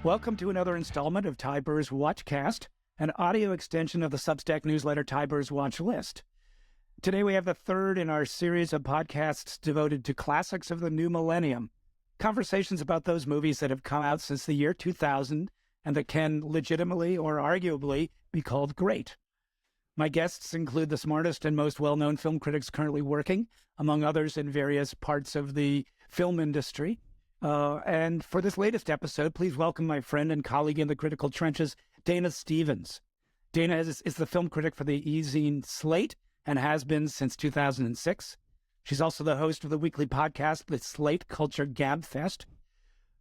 Welcome to another installment of Ty Burr's Watchcast, an audio extension of the Substack newsletter Ty Burr's Watch List. Today we have the third in our series of podcasts devoted to classics of the new millennium, conversations about those movies that have come out since the year 2000 and that can legitimately or arguably be called great. My guests include the smartest and most well-known film critics currently working, among others in various parts of the film industry. And for this latest episode, please welcome my friend and colleague in the critical trenches, Dana Stevens. Dana is the film critic for the e-zine Slate and has been since 2006. She's also the host of the weekly podcast, the Slate Culture Gabfest.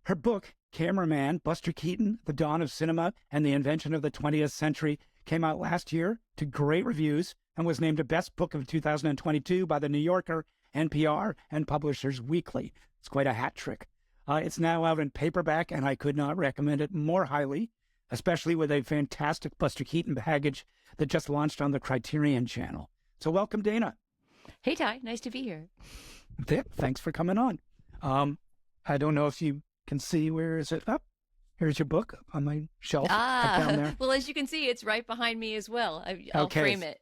Her book, Cameraman, Buster Keaton, The Dawn of Cinema and the Invention of the 20th Century, came out last year to great reviews and was named a Best Book of 2022 by The New Yorker, NPR, and Publishers Weekly. It's quite a hat trick. It's now out in paperback, and I could not recommend it more highly, especially with a fantastic Buster Keaton package that just launched on the Criterion channel. So welcome, Dana. Hey, Ty. Nice to be here. Thanks for coming on. I don't know if you can see, where is it? Up. Here's your book on my shelf. Down there. Well, as you can see, it's right behind me as well. I'll frame it.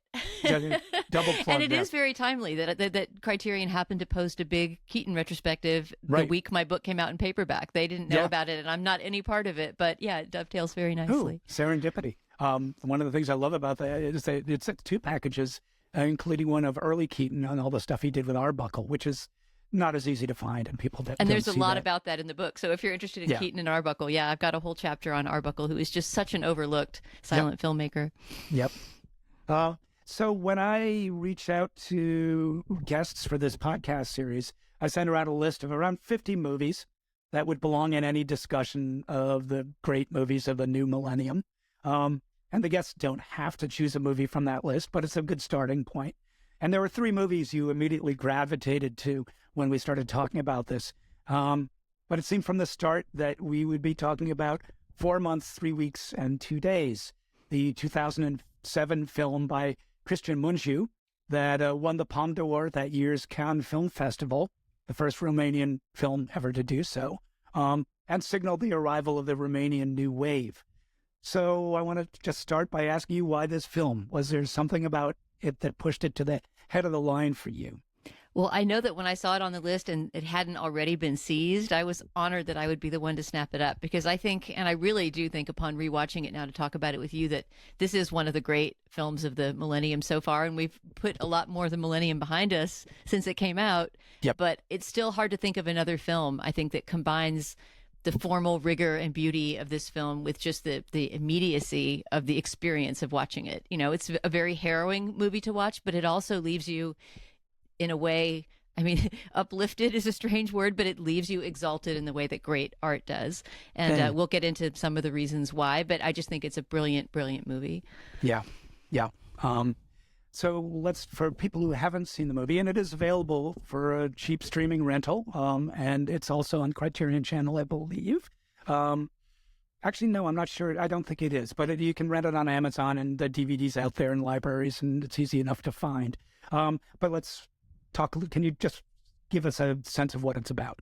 Double plug. And it is very timely that Criterion happened to post a big Keaton retrospective the week my book came out in paperback. They didn't know about it, and I'm not any part of it. But yeah, it dovetails very nicely. Ooh, serendipity. One of the things I love about that is that it's two packages, including one of early Keaton on all the stuff he did with Arbuckle, which is not as easy to find, and people that and there's a lot about that in the book. So if you're interested in Keaton and Arbuckle, I've got a whole chapter on Arbuckle, who is just such an overlooked silent filmmaker. Yep. So when I reach out to guests for this podcast series, I send around a list of around 50 movies that would belong in any discussion of the great movies of the new millennium. And the guests don't have to choose a movie from that list, but it's a good starting point. And there were three movies you immediately gravitated to when we started talking about this. But it seemed from the start that we would be talking about 4 months, 3 weeks, and 2 days. The 2007 film by Cristian Mungiu that won the Palme d'Or that year's Cannes Film Festival, the first Romanian film ever to do so, and signaled the arrival of the Romanian New Wave. So I want to just start by asking you why this film. Was there something about it that pushed it to the head of the line for you? Well, I know that when I saw it on the list and it hadn't already been seized, I was honored that I would be the one to snap it up, because I think, and I really do think upon rewatching it now to talk about it with you, that this is one of the great films of the millennium so far. And we've put a lot more of the millennium behind us since it came out. Yep. But it's still hard to think of another film, I think, that combines the formal rigor and beauty of this film with just the immediacy of the experience of watching it. You know, it's a very harrowing movie to watch, but it also leaves you in a way, I mean, uplifted is a strange word, but it leaves you exalted in the way that great art does. And we'll get into some of the reasons why, but I just think it's a brilliant, brilliant movie. Yeah. So for people who haven't seen the movie, and it is available for a cheap streaming rental, and it's also on Criterion Channel, I believe. Actually, no, I'm not sure. I don't think it is, but you can rent it on Amazon, and the DVD's out there in libraries, and it's easy enough to find. But let's talk. Can you just give us a sense of what it's about?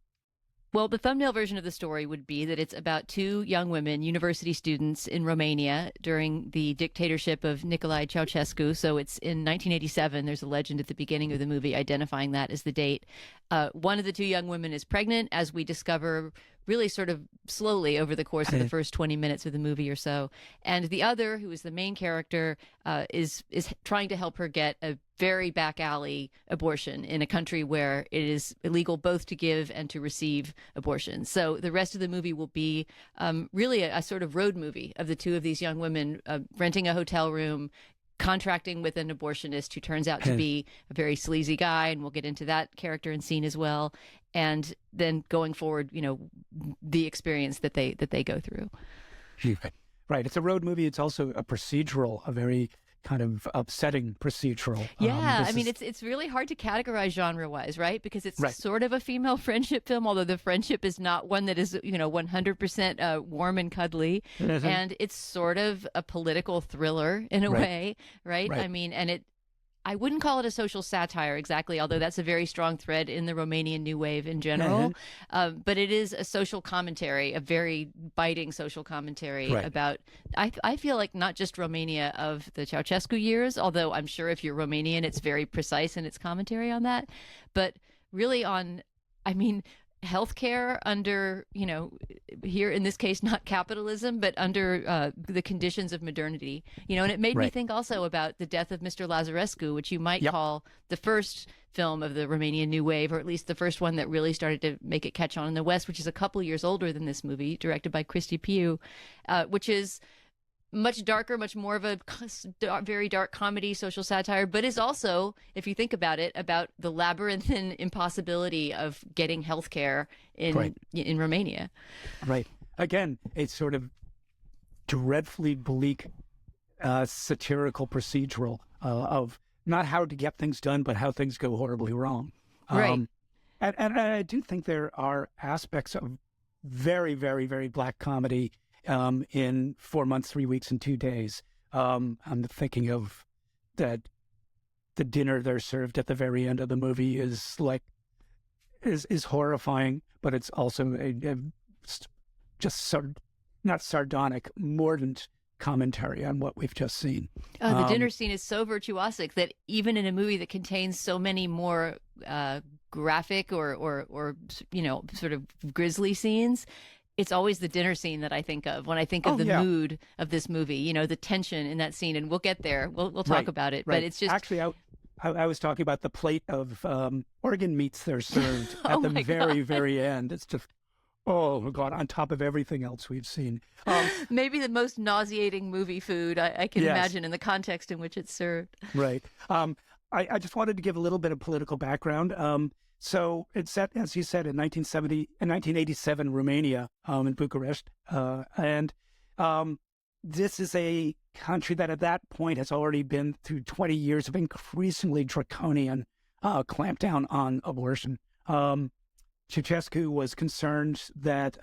Well, the thumbnail version of the story would be that it's about two young women, university students in Romania during the dictatorship of Nicolae Ceausescu. So it's in 1987. There's a legend at the beginning of the movie identifying that as the date. One of the two young women is pregnant, as we discover really sort of slowly over the course of the first 20 minutes of the movie or so. And the other, who is the main character, is trying to help her get a very back alley abortion in a country where it is illegal both to give and to receive abortions. So the rest of the movie will be really a sort of road movie of the two of these young women renting a hotel room, contracting with an abortionist who turns out to be a very sleazy guy, and we'll get into that character and scene as well. And then going forward, you know, the experience that they go through. Right. It's a road movie. It's also a procedural, a very kind of upsetting procedural. Yeah, I mean, it's really hard to categorize genre-wise, right? Because it's sort of a female friendship film, although the friendship is not one that is, 100% warm and cuddly. And it's sort of a political thriller in a way, right? I mean, and I wouldn't call it a social satire exactly, although that's a very strong thread in the Romanian New Wave in general. But it is a social commentary, a very biting social commentary about, I feel like, not just Romania of the Ceausescu years, although I'm sure if you're Romanian, it's very precise in its commentary on that, but really on, I mean, healthcare under, here in this case, not capitalism, but under the conditions of modernity, and it made me think also about the death of Mr. Lazarescu, which you might call the first film of the Romanian New Wave, or at least the first one that really started to make it catch on in the West, which is a couple years older than this movie, directed by Cristi Piu, which is much darker, much more of a very dark comedy, social satire, but is also, if you think about it, about the labyrinthine impossibility of getting health care in Romania. Right. Again, a sort of dreadfully bleak, satirical procedural of not how to get things done, but how things go horribly wrong. And I do think there are aspects of very, very, very black comedy in 4 months, 3 weeks, and 2 days. I'm thinking of that the dinner they're served at the very end of the movie is horrifying, but it's also just not sardonic, mordant commentary on what we've just seen. The dinner scene is so virtuosic that even in a movie that contains so many more graphic or sort of grisly scenes, it's always the dinner scene that I think of when I think of the mood of this movie, the tension in that scene. And we'll get there. We'll talk about it. But it's just... Actually, I was talking about the plate of organ meats they're served at the very, very end. It's just, oh, my God, on top of everything else we've seen. Maybe the most nauseating movie food I can imagine in the context in which it's served. Right. I just wanted to give a little bit of political background. So it's set, as you said, in 1987, Romania, in Bucharest. And this is a country that at that point has already been through 20 years of increasingly draconian clampdown on abortion. Ceausescu was concerned that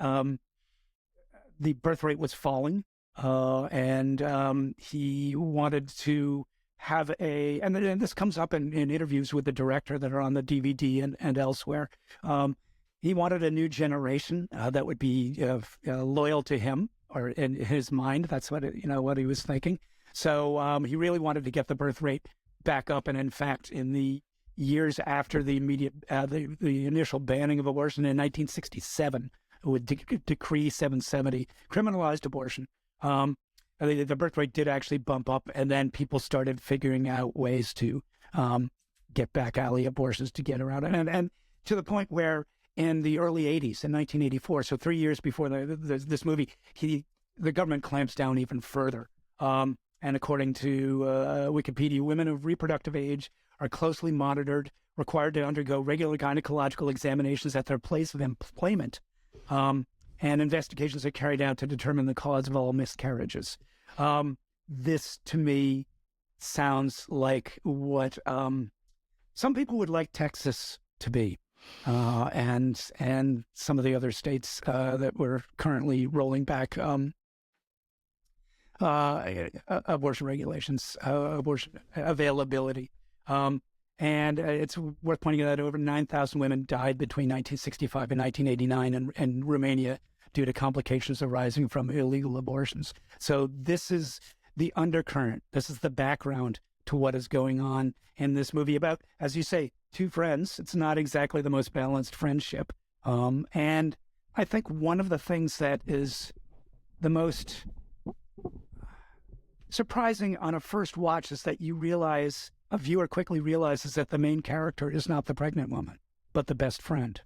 the birth rate was falling, and he wanted to have and this comes up in interviews with the director that are on the DVD and elsewhere. He wanted a new generation that would be loyal to him, or in his mind, that's what what he was thinking. So he really wanted to get the birth rate back up. And in fact, in the years after the initial banning of abortion in 1967, with Decree 770, criminalized abortion. The birth rate did actually bump up, and then people started figuring out ways to get back alley abortions to get around it. And to the point where in the early 80s, in 1984, so 3 years before this movie, the government clamps down even further. And according to Wikipedia, women of reproductive age are closely monitored, required to undergo regular gynecological examinations at their place of employment, and investigations are carried out to determine the cause of all miscarriages. This, to me, sounds like what some people would like Texas to be, and some of the other states that we're currently rolling back abortion regulations, abortion availability. And it's worth pointing out that over 9,000 women died between 1965 and 1989 in Romania due to complications arising from illegal abortions. So this is the undercurrent. This is the background to what is going on in this movie about, as you say, two friends. It's not exactly the most balanced friendship. And I think one of the things that is the most surprising on a first watch is that a viewer quickly realizes that the main character is not the pregnant woman, but the best friend.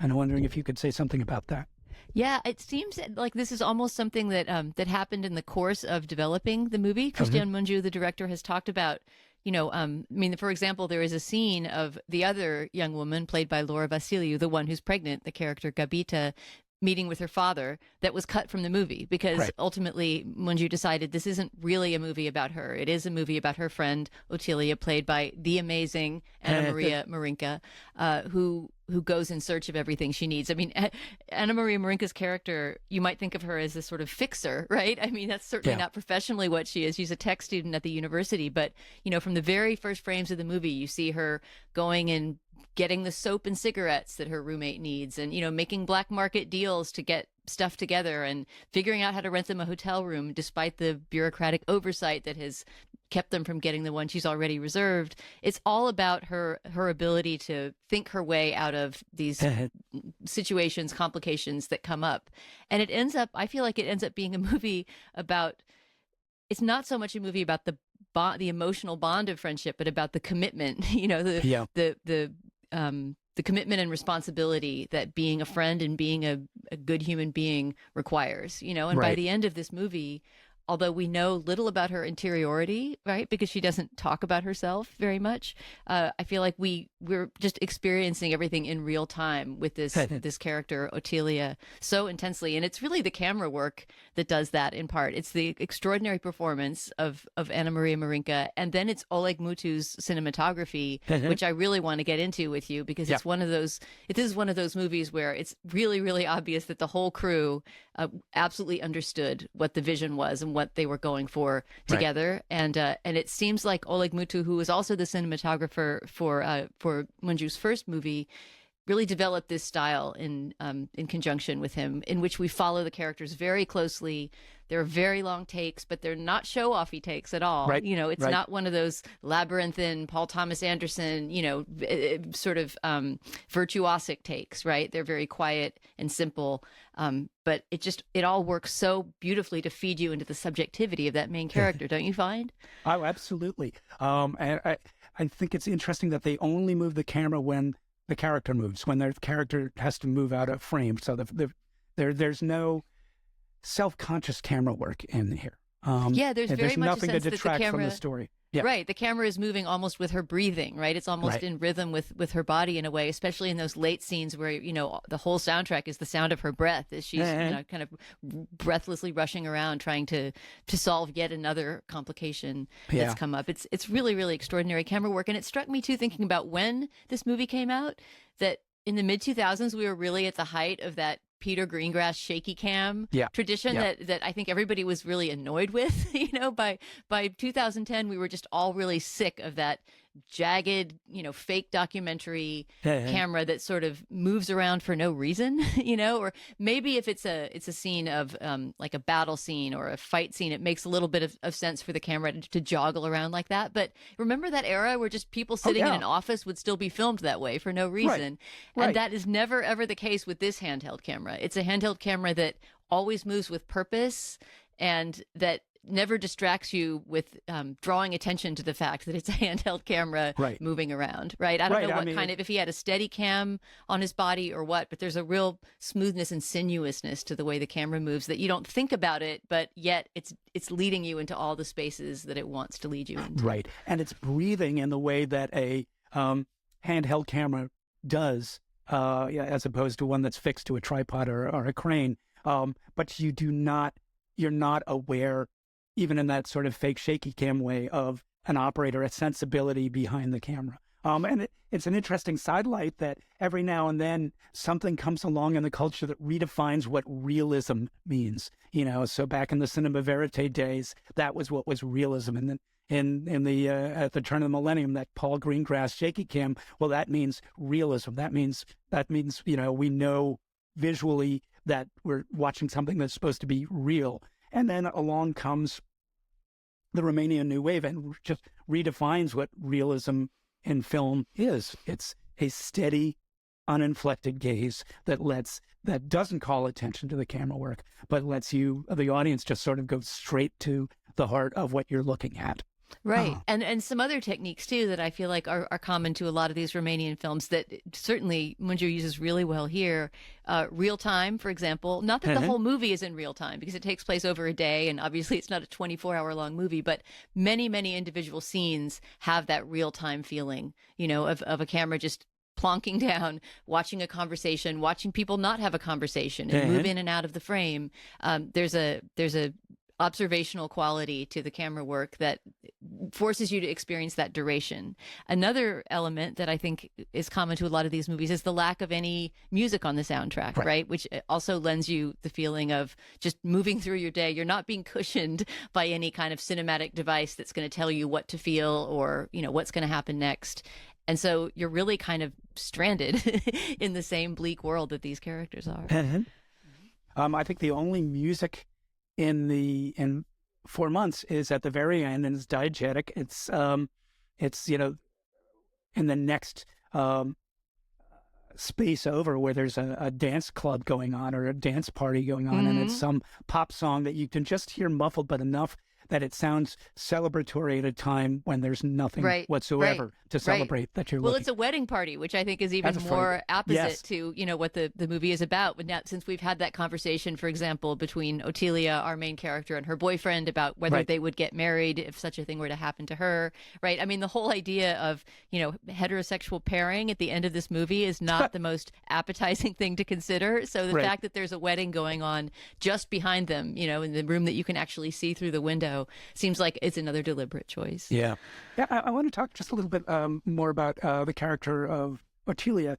And I'm wondering if you could say something about that. Yeah, it seems like this is almost something that that happened in the course of developing the movie. Cristian Mungiu, the director, has talked about, for example, there is a scene of the other young woman played by Laura Vasiliu, the one who's pregnant, the character Gabita, meeting with her father, that was cut from the movie because ultimately Mungiu decided this isn't really a movie about her. It is a movie about her friend Otilia, played by the amazing Anna Maria Marinka, who who goes in search of everything she needs. I mean, Anna Maria Marinka's character, you might think of her as a sort of fixer, right? I mean, that's certainly not professionally what she is. She's a tech student at the university, but from the very first frames of the movie, you see her going and getting the soap and cigarettes that her roommate needs, and making black market deals to get stuff together, and figuring out how to rent them a hotel room despite the bureaucratic oversight that has kept them from getting the one she's already reserved. It's all about her ability to think her way out of these situations, complications that come up. And I feel like it ends up being a movie about, it's not so much a movie about the emotional bond of friendship, but about the commitment, the commitment and responsibility that being a friend and being a good human being requires, and by the end of this movie, although we know little about her interiority, right, because she doesn't talk about herself very much, I feel like we're just experiencing everything in real time with this character, Otilia, so intensely. And it's really the camera work that does that in part. It's the extraordinary performance of Anna Maria Marinka, and then it's Oleg Mutu's cinematography, which I really want to get into with you, because it's this is one of those movies where it's really, really obvious that the whole crew absolutely understood what the vision was and what they were going for together. Right. And it seems like Oleg Mutu, who was also the cinematographer for Munju's first movie, really developed this style in conjunction with him, in which we follow the characters very closely. There are very long takes, but they're not show-offy takes at all. Right. It's not one of those labyrinthine Paul Thomas Anderson, sort of virtuosic takes, right? They're very quiet and simple. But it all works so beautifully to feed you into the subjectivity of that main character, don't you find? Oh, absolutely. And I think it's interesting that they only move the camera when the character moves, when their character has to move out of frame. So there's no self-conscious camera work in here. There's very much nothing a sense to detract that the camera, from the story. Yeah. Right. The camera is moving almost with her breathing, right? It's almost in rhythm with her body in a way, especially in those late scenes where, the whole soundtrack is the sound of her breath as she's kind of breathlessly rushing around trying to solve yet another complication that's come up. It's really, really extraordinary camera work. And it struck me too, thinking about when this movie came out, that in the mid-2000s, we were really at the height of that Peter Greengrass shaky cam tradition that I think everybody was really annoyed with. By 2010, we were just all really sick of that jagged, fake documentary camera that sort of moves around for no reason, or maybe if it's a scene of like a battle scene or a fight scene, it makes a little bit of sense for the camera to joggle around like that. But remember that era where just people sitting in an office would still be filmed that way for no reason. Right. And that is never, ever the case with this handheld camera. It's a handheld camera that always moves with purpose, and that never distracts you with drawing attention to the fact that it's a handheld camera moving around, right? I don't know what kind of, if he had a steady cam on his body or what, but there's a real smoothness and sinuousness to the way the camera moves that you don't think about it, but yet it's leading you into all the spaces that it wants to lead you into. Right. And it's breathing in the way that a handheld camera does, as opposed to one that's fixed to a tripod or a crane. But you're not aware, even in that sort of fake shaky cam way, of an operator, a sensibility behind the camera. And it's an interesting sidelight that every now and then something comes along in the culture that redefines what realism means. So back in the cinema verite days, that was what was realism. And then in the at the turn of the millennium, that Paul Greengrass shaky cam, well, that means realism. That means we know visually that we're watching something that's supposed to be real. And then along comes the Romanian New Wave and just redefines what realism in film is. It's a steady, uninflected gaze that doesn't call attention to the camera work, but lets the audience, just sort of go straight to the heart of what you're looking at. Right. And some other techniques, too, that I feel like are common to a lot of these Romanian films that certainly Munju uses really well here. Real time, for example. Not that the whole movie is in real time, because it takes place over a day, and obviously it's not a 24-hour-long movie, but many, many individual scenes have that real time feeling, of a camera just plonking down, watching a conversation, watching people not have a conversation and move in and out of the frame. There's a observational quality to the camera work that forces you to experience that duration. Another element that I think is common to a lot of these movies is the lack of any music on the soundtrack, right? Which also lends you the feeling of just moving through your day. You're not being cushioned by any kind of cinematic device that's going to tell you what to feel or, what's going to happen next. And so you're really kind of stranded in the same bleak world that these characters are. I think the only music in 4 months is at the very end, and it's diegetic. It's in the next space over where there's a dance club going on or a dance party going on, and it's some pop song that you can just hear muffled, but enough that it sounds celebratory at a time when there's nothing whatsoever to celebrate that you're It's a wedding party, which I think is even more opposite to, what the movie is about. But now, since we've had that conversation, for example, between Otelia, our main character, and her boyfriend about whether they would get married if such a thing were to happen to her, right? I mean, the whole idea of, heterosexual pairing at the end of this movie is not the most appetizing thing to consider. So the fact that there's a wedding going on just behind them, in the room that you can actually see through the window, seems like it's another deliberate choice. I want to talk just a little bit more about the character of Otelia,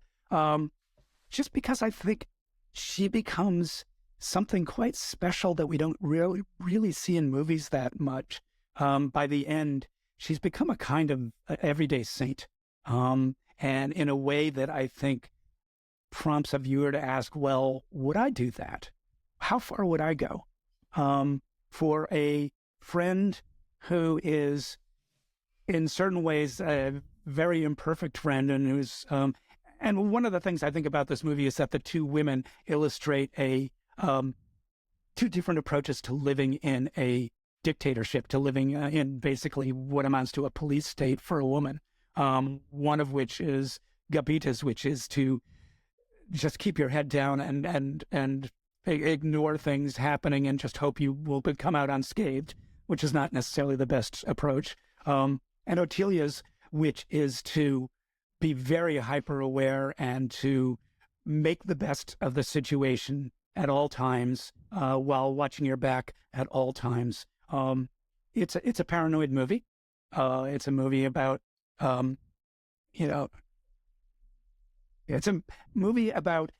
just because I think she becomes something quite special that we don't really see in movies that much. By the end, she's become a kind of everyday saint, and in a way that I think prompts a viewer to ask, well, would I do that? How far would I go? For a friend who is in certain ways a very imperfect friend, and who's and one of the things I think about this movie is that the two women illustrate two different approaches to living in a dictatorship, to living in basically what amounts to a police state for a woman. One of which is Gabita's, which is to just keep your head down and ignore things happening and just hope you will come out unscathed, which is not necessarily the best approach. And Otelia's, which is to be very hyper aware and to make the best of the situation at all times, while watching your back at all times. It's a paranoid movie. It's a movie about, it's a movie about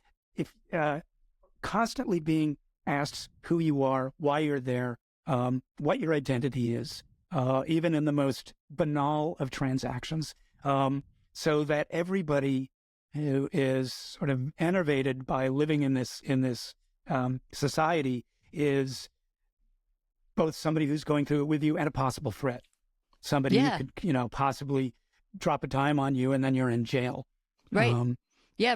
constantly being asked who you are, why you're there, what your identity is, even in the most banal of transactions, so that everybody who is sort of enervated by living in this society is both somebody who's going through it with you and a possible threat, somebody who could possibly drop a dime on you and then you're in jail. Right.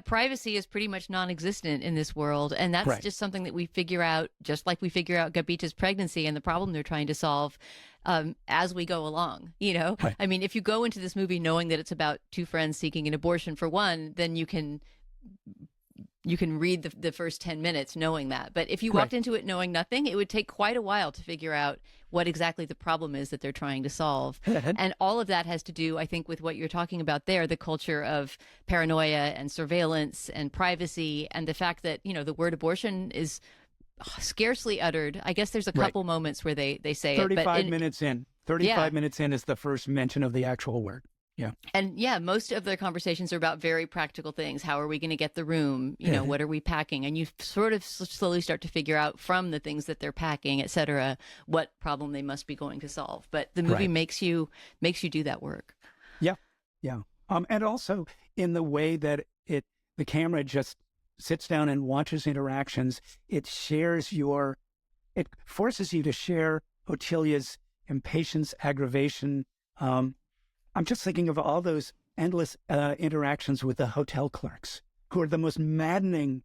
Privacy is pretty much non-existent in this world, and that's just something that we figure out, just like we figure out Gabita's pregnancy and the problem they're trying to solve as we go along. I mean, if you go into this movie knowing that it's about two friends seeking an abortion, for one, then you can read the first 10 minutes knowing that. But if you walked into it knowing nothing, it would take quite a while to figure out what exactly the problem is that they're trying to solve. And all of that has to do, I think, with what you're talking about there, the culture of paranoia and surveillance and privacy, and the fact that, the word abortion is scarcely uttered. I guess there's a couple moments where they say 35 minutes in. 35 minutes in is the first mention of the actual word. Yeah. And most of their conversations are about very practical things. How are we going to get the room? What are we packing? And you sort of slowly start to figure out from the things that they're packing, et cetera, what problem they must be going to solve. But the movie makes you do that work. Yeah. Yeah. And also in the way that the camera just sits down and watches interactions, it forces you to share Otelia's impatience, aggravation, I'm just thinking of all those endless interactions with the hotel clerks, who are the most maddening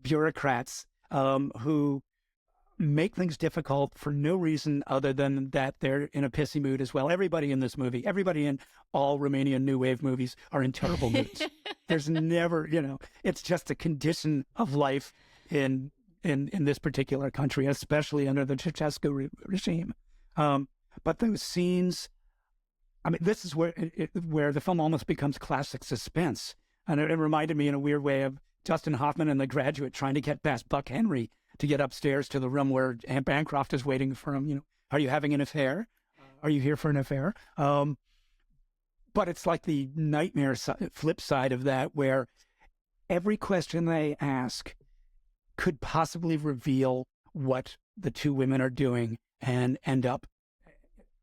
bureaucrats who make things difficult for no reason other than that they're in a pissy mood as well. Everybody in this movie, everybody in all Romanian New Wave movies are in terrible moods. There's never, it's just a condition of life in this particular country, especially under the Ceausescu regime. But those scenes, I mean, this is where the film almost becomes classic suspense. And it reminded me in a weird way of Dustin Hoffman in The Graduate trying to get past Buck Henry to get upstairs to the room where Aunt Bancroft is waiting for him. Are you having an affair? Are you here for an affair? But it's like the nightmare flip side of that, where every question they ask could possibly reveal what the two women are doing and end up.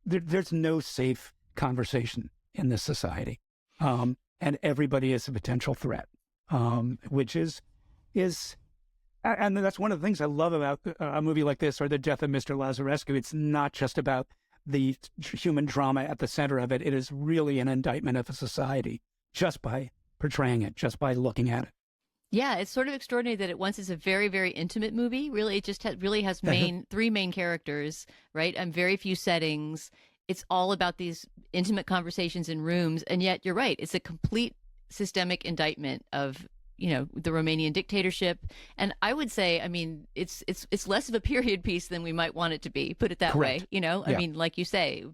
There's no safe conversation in this society. And everybody is a potential threat, which is, and that's one of the things I love about a movie like this, or The Death of Mr. Lazarescu. It's not just about the human drama at the center of it. It is really an indictment of a society just by portraying it, just by looking at it. Yeah, it's sort of extraordinary that it once is a very, very intimate movie. Really, it just really has three main characters, right? And very few settings. It's all about these intimate conversations in rooms, and yet you're right. It's a complete systemic indictment of the Romanian dictatorship. And I would say, I mean, it's less of a period piece than we might want it to be. Put it that Correct. way. Yeah. I mean, like you say,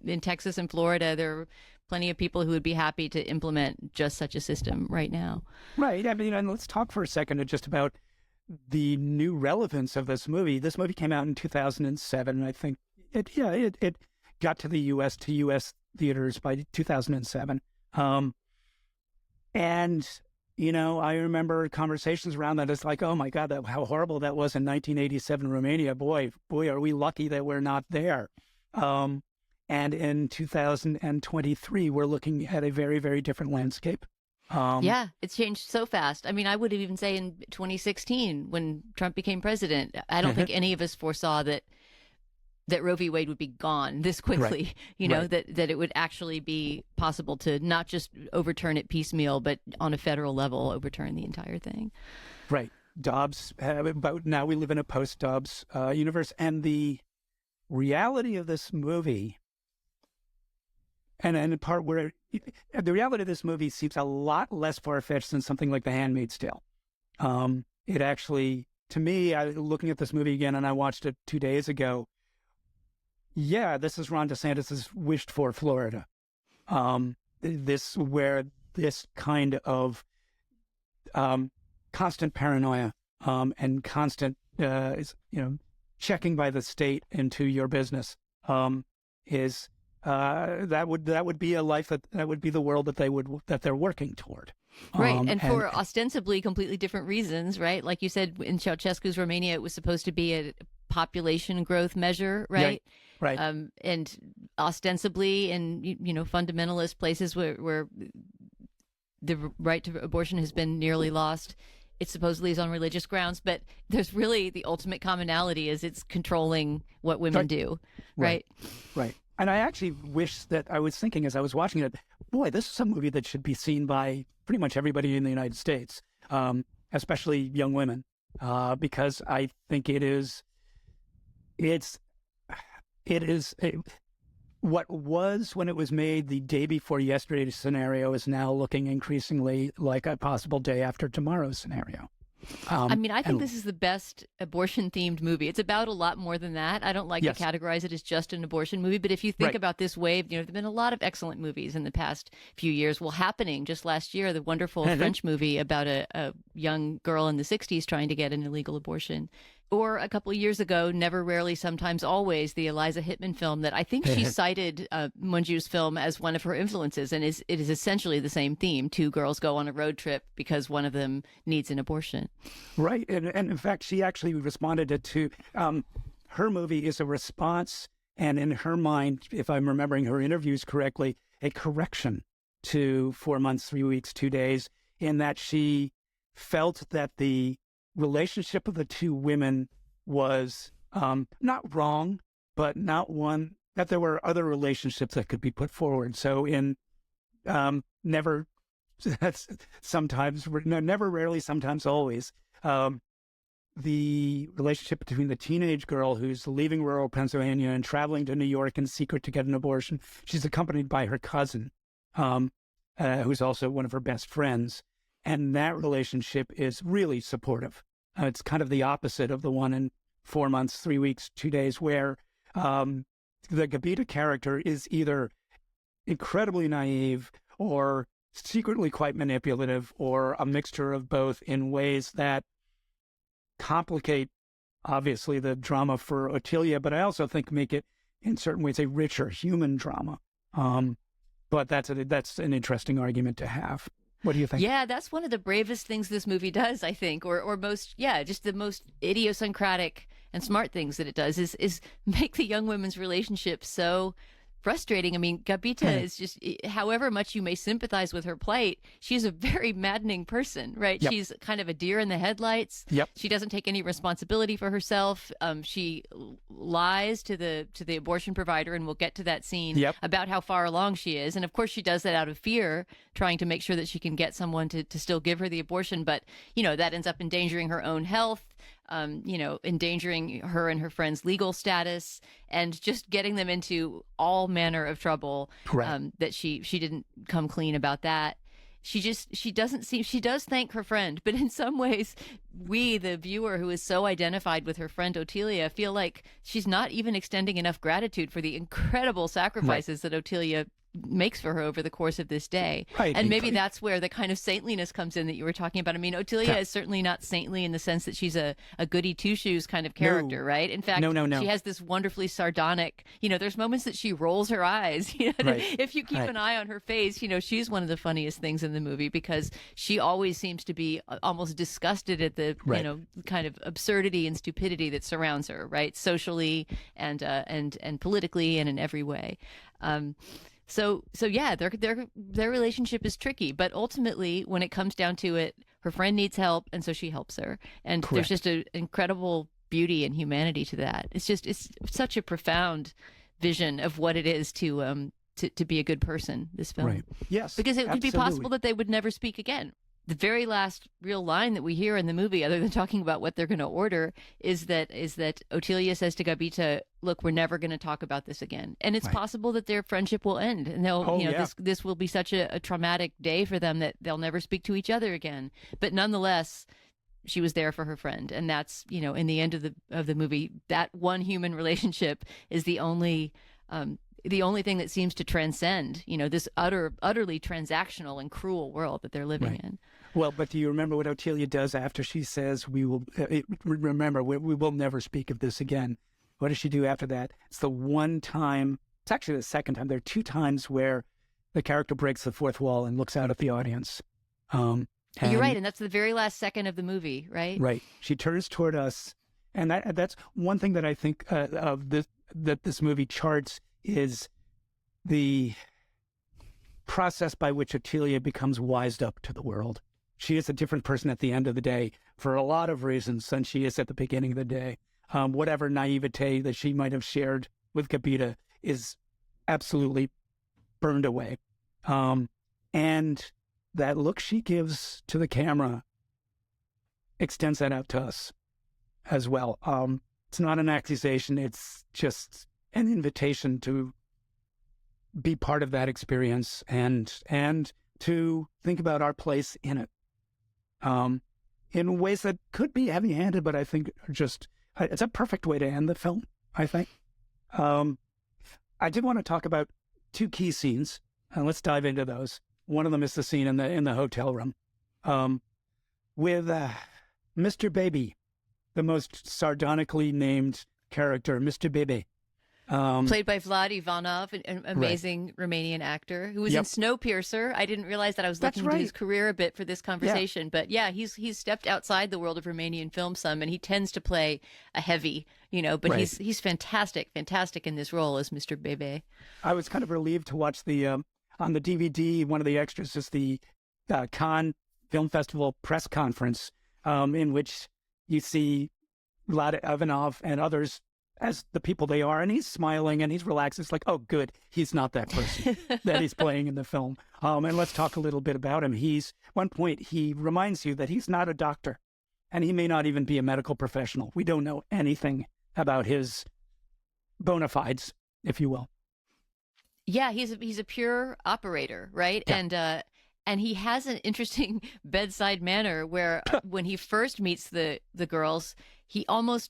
in Texas and Florida, there are plenty of people who would be happy to implement just such a system right now. Right. I mean, and let's talk for a second just about the new relevance of this movie. This movie came out in 2007, and I think it got to the U.S. theaters by 2007. And I remember conversations around that. It's like, oh my God, how horrible that was in 1987 Romania. Boy, are we lucky that we're not there. And in 2023, we're looking at a very, very different landscape. Yeah, it's changed so fast. I mean, I would even say in 2016, when Trump became president, I don't think any of us foresaw that Roe v. Wade would be gone this quickly, Right. that it would actually be possible to not just overturn it piecemeal, but on a federal level, overturn the entire thing. Right. Dobbs, but now we live in a post-Dobbs universe. And the reality of this movie, and the part where the reality of this movie seems a lot less far-fetched than something like The Handmaid's Tale. It actually, to me, looking at this movie again, and I watched it 2 days ago, yeah, this is Ron DeSantis' wished for Florida. Where this kind of constant paranoia and constant, checking by the state into your business is that would be a life that would be the world that they're working toward. Right, and for ostensibly completely different reasons, right? Like you said, in Ceausescu's Romania, it was supposed to be a population growth measure, right? Right. And ostensibly in fundamentalist places where the right to abortion has been nearly lost, it supposedly is on religious grounds, but there's really the ultimate commonality is it's controlling what women do, right? Right. And I actually wish that I was thinking as I was watching it, boy, this is a movie that should be seen by pretty much everybody in the United States, especially young women, because I think what was when it was made the day before yesterday scenario is now looking increasingly like a possible day after tomorrow scenario. I mean, I think this is the best abortion-themed movie. It's about a lot more than that. I don't like to categorize it as just an abortion movie, but if you think about this wave, there have been a lot of excellent movies in the past few years. Well, Happening, just last year, the wonderful French movie about a young girl in the 60s trying to get an illegal abortion. Or a couple of years ago, Never, Rarely, Sometimes, Always, the Eliza Hittman film that I think she cited Munju's film as one of her influences. And it is essentially the same theme. Two girls go on a road trip because one of them needs an abortion. Right. And in fact, she actually responded to her movie is a response. And in her mind, if I'm remembering her interviews correctly, a correction to 4 months, 3 weeks, 2 days, in that she felt that the relationship of the two women was not wrong, but not one that there were other relationships that could be put forward. So in Never, Rarely, Sometimes, Always, the relationship between the teenage girl who's leaving rural Pennsylvania and traveling to New York in secret to get an abortion. She's accompanied by her cousin, who's also one of her best friends. And that relationship is really supportive. It's kind of the opposite of the one in 4 months, 3 weeks, 2 days, where the Gabita character is either incredibly naive or secretly quite manipulative or a mixture of both in ways that complicate, obviously, the drama for Ottilia, but I also think make it in certain ways, a richer human drama. But that's an interesting argument to have. What do you think? Yeah, that's one of the bravest things this movie does, I think, or most, just the most idiosyncratic and smart things that it does is make the young women's relationship so frustrating. I mean, Gabita is just, however much you may sympathize with her plight, she's a very maddening person, right? Yep. She's kind of a deer in the headlights. Yep. She doesn't take any responsibility for herself. She lies to the abortion provider, and we'll get to that scene about how far along she is. And of course, she does that out of fear, trying to make sure that she can get someone to still give her the abortion. But, that ends up endangering her own health. Endangering her and her friend's legal status, and just getting them into all manner of trouble. That she didn't come clean about that. She does thank her friend, but in some ways, we, the viewer who is so identified with her friend Otelia, feel like she's not even extending enough gratitude for the incredible sacrifices that Otelia makes for her over the course of this day. And maybe that's where the kind of saintliness comes in that you were talking about. I mean, Otelia is certainly not saintly in the sense that she's a goody two-shoes kind of character, right? In fact, she has this wonderfully sardonic, there's moments that she rolls her eyes. If you keep an eye on her face, she's one of the funniest things in the movie, because she always seems to be almost disgusted at the, kind of absurdity and stupidity that surrounds her, right? Socially and politically and in every way. So yeah, their relationship is tricky, but ultimately, when it comes down to it, her friend needs help, and so she helps her. And there's just an incredible beauty and humanity to that. It's such a profound vision of what it is to be a good person. This film, right? Yes, because it could be possible that they would never speak again. The very last real line that we hear in the movie, other than talking about what they're going to order, is that Otelia says to Gabita, "Look, we're never going to talk about this again." And it's possible that their friendship will end, and this will be such a traumatic day for them that they'll never speak to each other again. But nonetheless, she was there for her friend, and that's in the end of the movie, that one human relationship is the only thing that seems to transcend, this utterly transactional and cruel world that they're living in. Well, but do you remember what Otelia does after she says, we will never speak of this again? What does she do after that? It's the one time, it's actually the second time. There are two times where the character breaks the fourth wall and looks out at the audience. You're right, and that's the very last second of the movie, right? Right. She turns toward us, and that's one thing that I think that this movie charts is the process by which Otelia becomes wised up to the world. She is a different person at the end of the day for a lot of reasons than she is at the beginning of the day. Whatever naivete that she might have shared with Gabita is absolutely burned away. And that look she gives to the camera extends that out to us as well. It's not an accusation. It's just an invitation to be part of that experience and to think about our place in it, in ways that could be heavy-handed, but I think it's a perfect way to end the film, I think. I did want to talk about two key scenes, and let's dive into those. One of them is the scene in the hotel room with Mr. Baby, the most sardonically named character, Mr. Baby. Played by Vlad Ivanov, an amazing Romanian actor who was in Snowpiercer. I didn't realize that. I was looking into his career a bit for this conversation. But yeah, he's stepped outside the world of Romanian film some, and he tends to play a heavy, but he's fantastic in this role as Mr. Bebe. I was kind of relieved to watch on the DVD, one of the extras is the Cannes Film Festival press conference, in which you see Vlad Ivanov and others as the people they are, and he's smiling and he's relaxed. It's like, oh, good, he's not that person that he's playing in the film. And let's talk a little bit about him. One point, he reminds you that he's not a doctor, and he may not even be a medical professional. We don't know anything about his bona fides, if you will. Yeah, he's a pure operator, right? Yeah. And he has an interesting bedside manner where when he first meets the girls, he does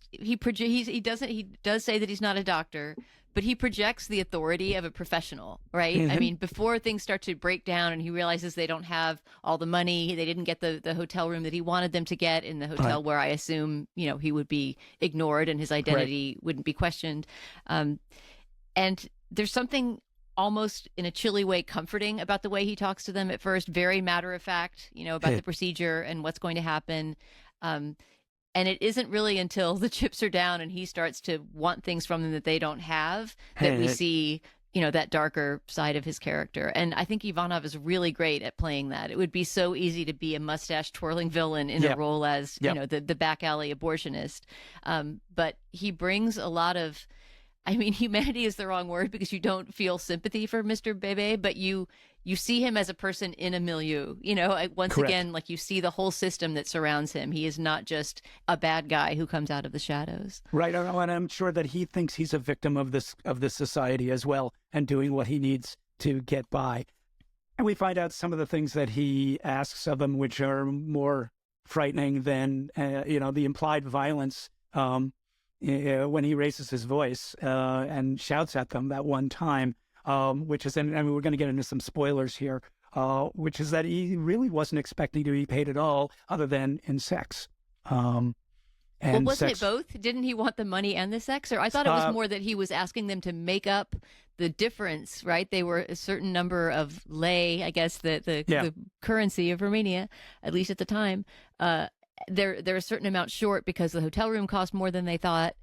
say that he's not a doctor, but he projects the authority of a professional, right? Mm-hmm. I mean, before things start to break down and he realizes they don't have all the money, they didn't get the hotel room that he wanted them to get in the hotel where I assume, he would be ignored and his identity wouldn't be questioned. And there's something almost in a chilly way comforting about the way he talks to them at first, very matter of fact, about the procedure and what's going to happen. And it isn't really until the chips are down and he starts to want things from them that they don't have that we see, that darker side of his character. And I think Ivanov is really great at playing that. It would be so easy to be a mustache twirling villain in a role as, the back alley abortionist. But he brings a lot of, humanity is the wrong word because you don't feel sympathy for Mr. Bebe, but you see him as a person in a milieu, once Correct. Again, like you see the whole system that surrounds him. He is not just a bad guy who comes out of the shadows. Right. And I'm sure that he thinks he's a victim of this society as well and doing what he needs to get by. And we find out some of the things that he asks of them, which are more frightening than, the implied violence when he raises his voice and shouts at them that one time, which is, and we're going to get into some spoilers here, which is that he really wasn't expecting to be paid at all other than in sex. Well, wasn't it both? Didn't he want the money and the sex? Or I thought it was more that he was asking them to make up the difference, right? They were a certain number of lei, I guess, the currency of Romania, at least at the time. They're a certain amount short because the hotel room cost more than they thought,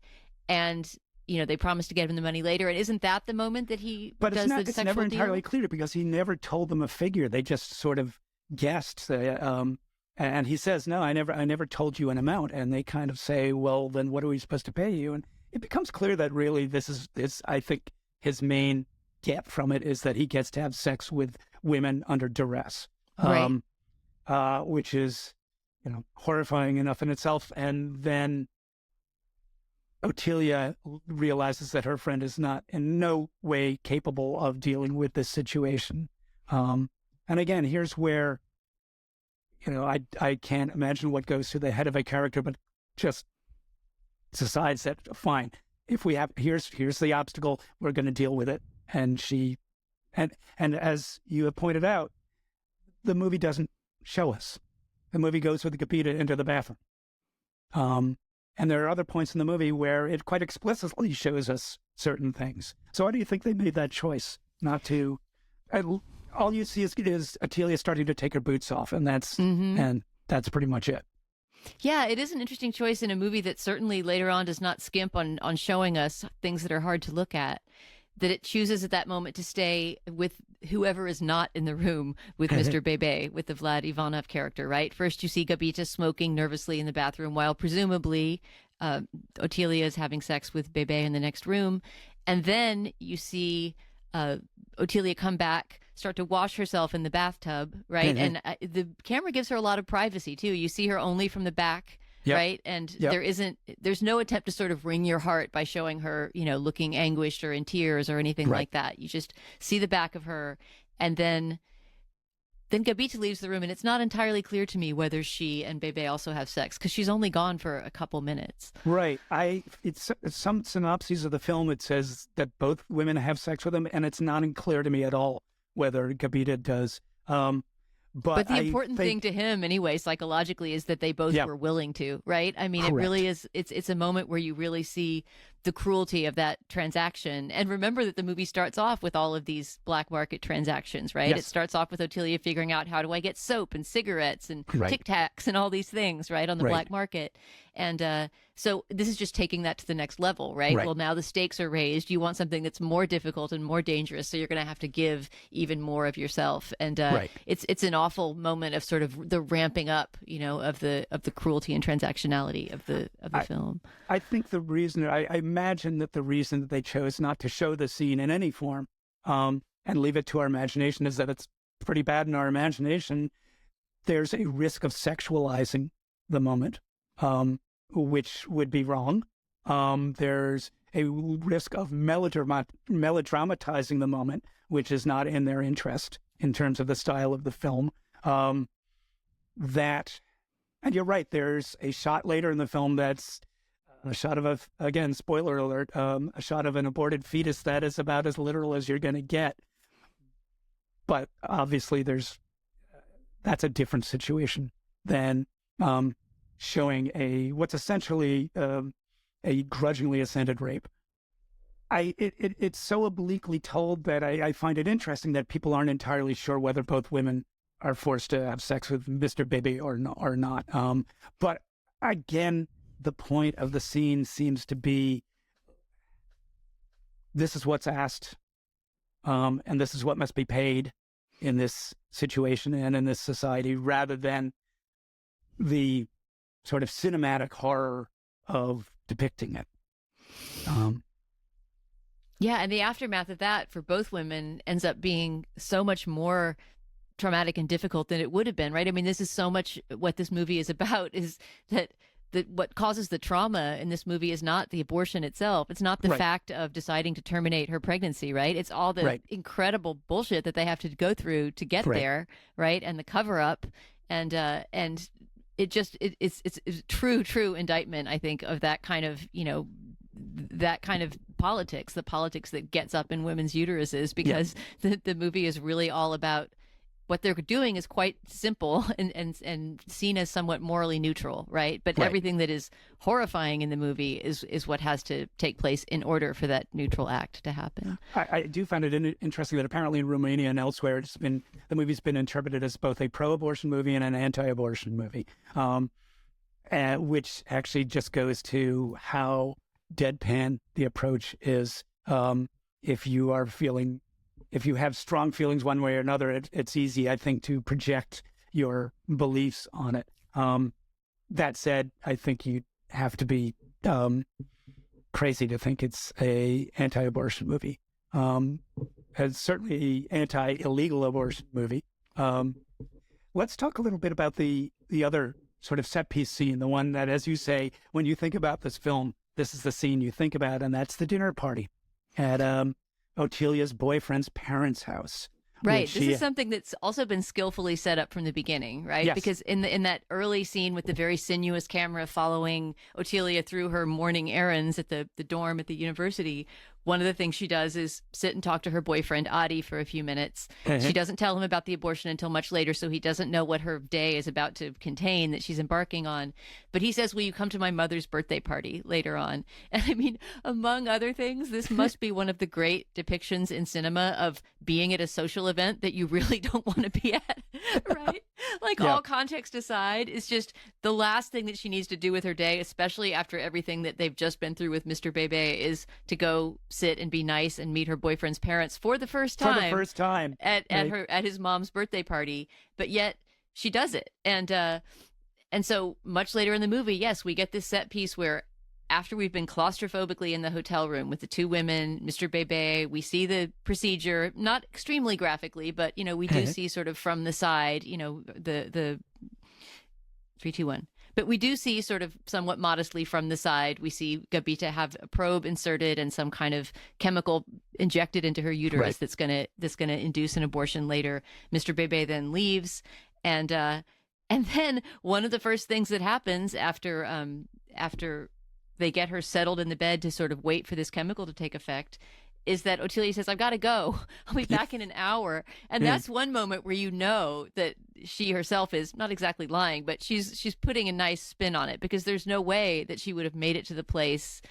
and they promised to get him the money later. And isn't that the moment that he does the sexual deal? But it's never entirely clear because he never told them a figure. They just sort of guessed. And he says, "No, I never told you an amount." And they kind of say, "Well, then what are we supposed to pay you?" And it becomes clear that really this is I think his main get from it is that he gets to have sex with women under duress, right. Which is horrifying enough in itself. And then Otelia realizes that her friend is not in no way capable of dealing with this situation. And again, here's where, I can't imagine what goes through the head of a character, but just decides that, fine, if we have, here's the obstacle, we're going to deal with it. And and as you have pointed out, the movie doesn't show us. The movie goes with Gabita into the bathroom. And there are other points in the movie where it quite explicitly shows us certain things. So why do you think they made that choice not to? All you see is Otelia starting to take her boots off, and that's pretty much it. Yeah, it is an interesting choice in a movie that certainly later on does not skimp on showing us things that are hard to look at. That it chooses at that moment to stay with whoever is not in the room with Mr. Bebe, with the Vlad Ivanov character, right? First, you see Gabita smoking nervously in the bathroom while presumably Otelia is having sex with Bebe in the next room. And then you see Otelia come back, start to wash herself in the bathtub, right? And the camera gives her a lot of privacy, too. You see her only from the back. Yep. Right. And there's no attempt to sort of wring your heart by showing her, looking anguished or in tears or anything like that. You just see the back of her. And then Gabita leaves the room. And it's not entirely clear to me whether she and Bebe also have sex because she's only gone for a couple minutes. Right. It's some synopses of the film. It says that both women have sex with him. And it's not clear to me at all whether Gabita does. But the important thing to him, anyway, psychologically, is that they both were willing to, right? I mean, Correct. It really is. It's a moment where you really see the cruelty of that transaction. And remember that the movie starts off with all of these black market transactions, right? Yes. It starts off with Otelia figuring out how do I get soap and cigarettes and Tic Tacs and all these things, right, on the black market. And so this is just taking that to the next level, right? Well, now the stakes are raised. You want something that's more difficult and more dangerous, so you're going to have to give even more of yourself. And it's an awful moment of sort of the ramping up, of the cruelty and transactionality of the film. I think the reason I imagine that the reason that they chose not to show the scene in any form and leave it to our imagination is that it's pretty bad in our imagination. There's a risk of sexualizing the moment. Which would be wrong. There's a risk of melodramatizing the moment, which is not in their interest in terms of the style of the film. And you're right, there's a shot later in the film that's a shot of again, spoiler alert, a shot of an aborted fetus that is about as literal as you're going to get. But obviously that's a different situation than showing what's essentially a grudgingly assented rape. it's so obliquely told that I find it interesting that people aren't entirely sure whether both women are forced to have sex with Mr. Bebe or not. But again, the point of the scene seems to be this is what's asked, and this is what must be paid in this situation and in this society, rather than the sort of cinematic horror of depicting it. Yeah, and the aftermath of that for both women ends up being so much more traumatic and difficult than it would have been, right? I mean, this is so much what this movie is about, is that what causes the trauma in this movie is not the abortion itself. It's not the fact of deciding to terminate her pregnancy, right? It's all the incredible bullshit that they have to go through to get there, right? And the cover up, and it just it's a true indictment, I think, of that kind of, that kind of politics, the politics that gets up in women's uteruses, because the movie is really all about what they're doing is quite simple and seen as somewhat morally neutral, right? But everything that is horrifying in the movie is what has to take place in order for that neutral act to happen. I do find it interesting that apparently in Romania and elsewhere, the movie's been interpreted as both a pro-abortion movie and an anti-abortion movie, which actually just goes to how deadpan the approach is. If you have strong feelings one way or another, it's easy, I think, to project your beliefs on it. That said, I think you have to be crazy to think it's a anti-abortion movie. It's certainly anti-illegal abortion movie. Let's talk a little bit about the other sort of set piece scene, the one that, as you say, when you think about this film, this is the scene you think about, and that's the dinner party at Otilia's boyfriend's parents' house. Right. This is something that's also been skillfully set up from the beginning, right? Yes. Because in that early scene with the very sinuous camera following Otilia through her morning errands at the dorm at the university, one of the things she does is sit and talk to her boyfriend, Adi, for a few minutes. She doesn't tell him about the abortion until much later, so he doesn't know what her day is about to contain that she's embarking on. But he says, will you come to my mother's birthday party later on? And I mean, among other things, this must be one of the great depictions in cinema of being at a social event that you really don't want to be at, right? Like, all context aside, it's just the last thing that she needs to do with her day, especially after everything that they've just been through with Mr. Bebe, is to go sit and be nice and meet her boyfriend's parents for the first time at his mom's birthday party. But yet she does it, and so much later in the movie, yes, we get this set piece where, after we've been claustrophobically in the hotel room with the two women, Mr. Bebe, we see the procedure, not extremely graphically, but we do see sort of from the side, the 3, 2, 1. But we do see sort of somewhat modestly from the side, we see Gabita have a probe inserted and some kind of chemical injected into her uterus that's gonna induce an abortion later. Mr. Bebe then leaves, and then one of the first things that happens after they get her settled in the bed to sort of wait for this chemical to take effect is that Otilia says, I've got to go. I'll be back in an hour. And that's one moment where you know that she herself is not exactly lying, but she's putting a nice spin on it, because there's no way that she would have made it to the place,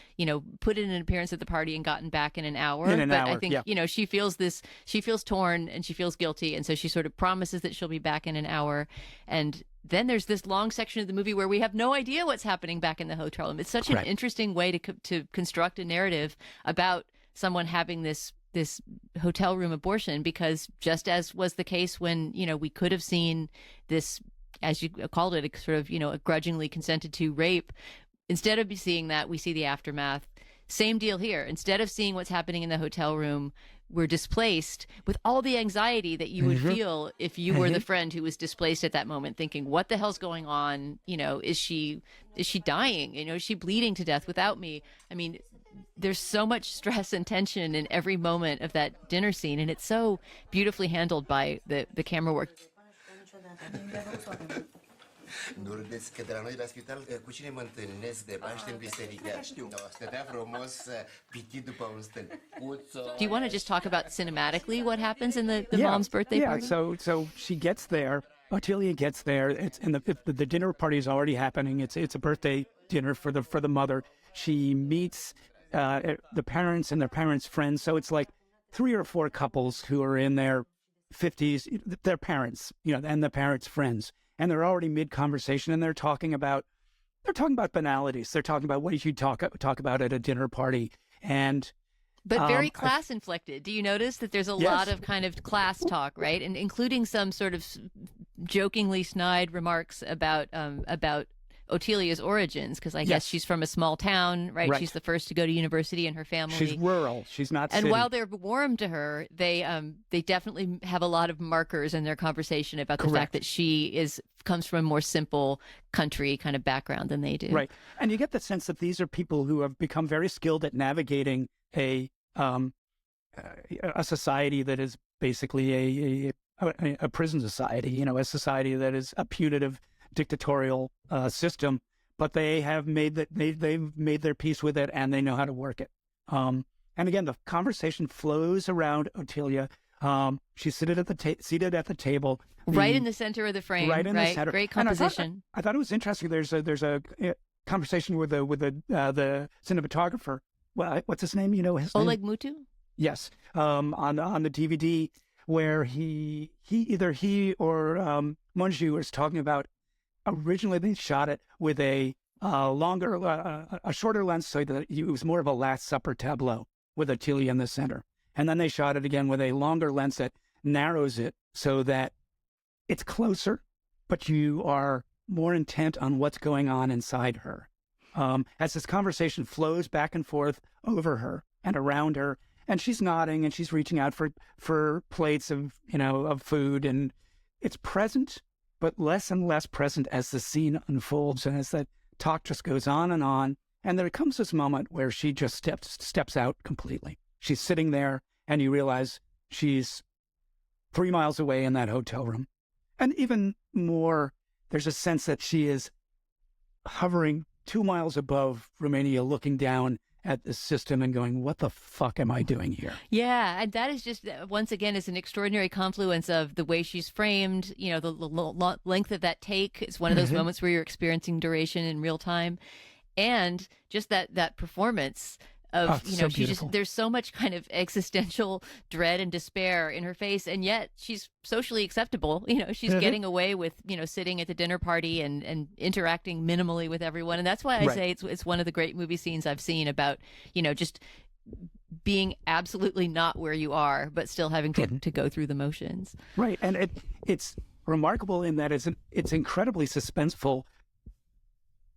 put in an appearance at the party and gotten back in an hour. I think, she feels torn and she feels guilty. And so she sort of promises that she'll be back in an hour. And then there's this long section of the movie where we have no idea what's happening back in the hotel room. It's such an interesting way to construct a narrative about someone having this hotel room abortion, because just as was the case when, we could have seen this, as you called it, a sort of, a grudgingly consented to rape, instead of seeing that, we see the aftermath. Same deal here. Instead of seeing what's happening in the hotel room, we're displaced with all the anxiety that you would feel if you were the friend who was displaced at that moment, thinking, what the hell's going on? Is she dying? Is she bleeding to death without me? I mean, there's so much stress and tension in every moment of that dinner scene, and it's so beautifully handled by the camera work. Nu râdeți că de la noi la spital cu cine mă întâlnesc de Paște în biserică? Stătea frumos pitit după un stâlpuț. Do you want to just talk about cinematically what happens in the mom's birthday party? So she gets there. Otilia gets there. It's the dinner party is already happening. It's a birthday dinner for the mother. She meets the parents and their parents' friends. So it's like 3 or 4 couples who are in their 50s, their parents, and the parents' friends, and they're already mid-conversation, and they're talking about banalities. They're talking about what you should talk about at a dinner party, but very class inflected. Do you notice that there's a lot of kind of class talk, right? And including some sort of jokingly snide remarks about Otelia's origins, because I guess she's from a small town, right? She's the first to go to university in her family. She's rural. She's not city. And while they're warm to her, they definitely have a lot of markers in their conversation about the fact that she comes from a more simple country kind of background than they do. Right. And you get the sense that these are people who have become very skilled at navigating a society that is basically a prison society, a society that is a punitive dictatorial system, but they've made their peace with it, and they know how to work it. And again, the conversation flows around Otelia. She's seated at the table, right in the center of the frame. Right in the center. Great composition. I thought it was interesting. There's a conversation with the cinematographer. Well, what's his name? His Oleg name? Mutu. Yes, on the DVD, where either he or Monju was talking about. Originally, they shot it with a shorter lens, so that it was more of a Last Supper tableau with Otelia in the center. And then they shot it again with a longer lens that narrows it so that it's closer, but you are more intent on what's going on inside her. As this conversation flows back and forth over her and around her, and she's nodding and she's reaching out for plates of food, and it's present, but less and less present as the scene unfolds and as that talk just goes on. And there comes this moment where she just steps out completely. She's sitting there, and you realize she's 3 miles away in that hotel room. And even more, there's a sense that she is hovering 2 miles above Romania, looking down at the system and going, what the fuck am I doing here? Yeah, and that is just, once again, is an extraordinary confluence of the way she's framed, the length of that take. It's one of those moments where you're experiencing duration in real time. And just that performance of, so there's so much kind of existential dread and despair in her face, and yet she's socially acceptable. She's getting away with, sitting at the dinner party and interacting minimally with everyone. And that's why I say it's one of the great movie scenes I've seen about, just being absolutely not where you are, but still having to go through the motions. Right. And it's remarkable in that it's incredibly suspenseful,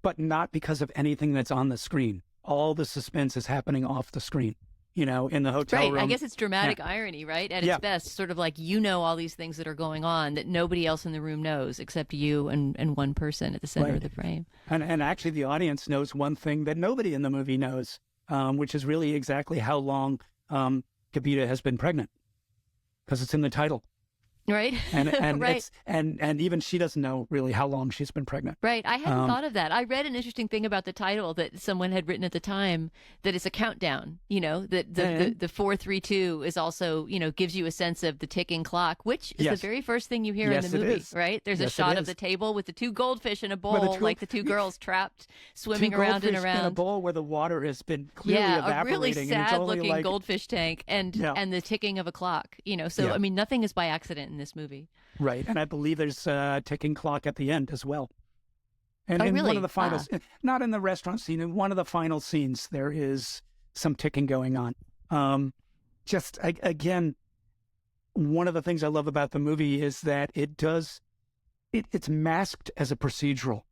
but not because of anything that's on the screen. All the suspense is happening off the screen, in the hotel room. Right. I guess it's dramatic irony, right? At its best, sort of like, all these things that are going on that nobody else in the room knows except you and one person at the center of the frame. And actually, the audience knows one thing that nobody in the movie knows, which is really exactly how long Kavita has been pregnant, because it's in the title. Right. And right. And even she doesn't know really how long she's been pregnant. Right. I hadn't thought of that. I read an interesting thing about the title that someone had written at the time, that it's a countdown, that the 4-3-2 is also, gives you a sense of the ticking clock, which is the very first thing you hear in the movie, right? There's a shot of the table with the 2 goldfish in a bowl, like the 2 girls trapped swimming around and around. In a bowl where the water has been clearly evaporating. A really sad looking like... goldfish tank and the ticking of a clock, So, I mean, nothing is by accident in this movie. Right. And I believe there's a ticking clock at the end as well. And in really? one of the final, not in the restaurant scene, in one of the final scenes, there is some ticking going on. Again, one of the things I love about the movie is that it's masked as a procedural.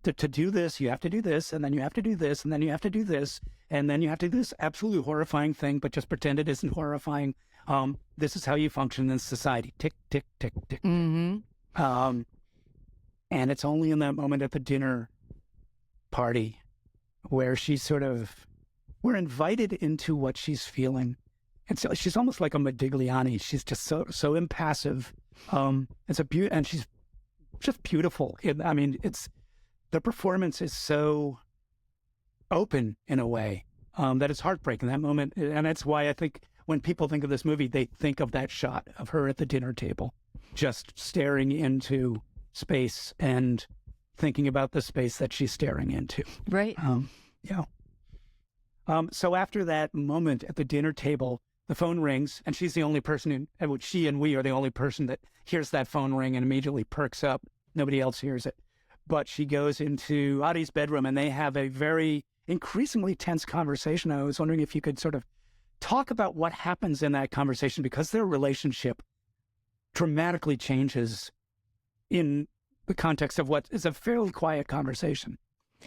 To do this, you have to do this, and then you have to do this, and then you have to do this, and then you have to do this absolutely horrifying thing, but just pretend it isn't horrifying. This is how you function in society. Tick, tick, tick, tick. Mm-hmm. And it's only in that moment at the dinner party where we're invited into what she's feeling. And so she's almost like a Modigliani. She's just so impassive. And she's just beautiful. The performance is so open in a way that it's heartbreaking, that moment. And that's why I think when people think of this movie, they think of that shot of her at the dinner table, just staring into space and thinking about the space that she's staring into. Right. Yeah. So after that moment at the dinner table, the phone rings, and she's the only person she and we are the only person that hears that phone ring and immediately perks up. Nobody else hears it. But she goes into Adi's bedroom, and they have a very increasingly tense conversation. I was wondering if you could sort of talk about what happens in that conversation, because their relationship dramatically changes in the context of what is a fairly quiet conversation.